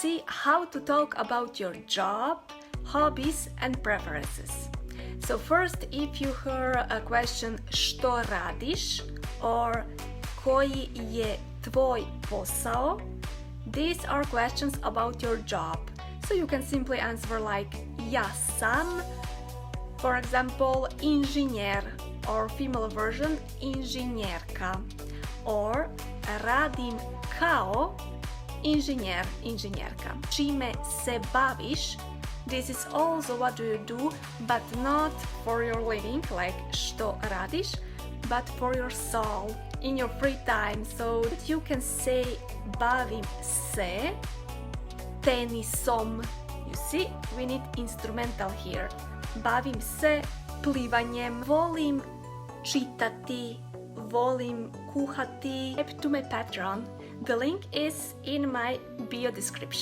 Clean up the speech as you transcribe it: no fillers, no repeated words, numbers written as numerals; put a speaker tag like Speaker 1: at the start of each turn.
Speaker 1: see how to talk about your job, hobbies and preferences. So first, if you hear a question što radiš or koji je tvoj posao, these are questions about your job. So you can simply answer like ja sam, for example, inženjer, or female version inženjerka, or radim kao inženjer, inženjerka. Čime se baviš? This is also what do you do, but not for your living, like što radiš, but for your soul, in your free time. So you can say bavim se tenisom. You see, we need instrumental here. Bavim se plivanjem, volim čitati, volim kuhati. To my Patreon. The link is in my bio description.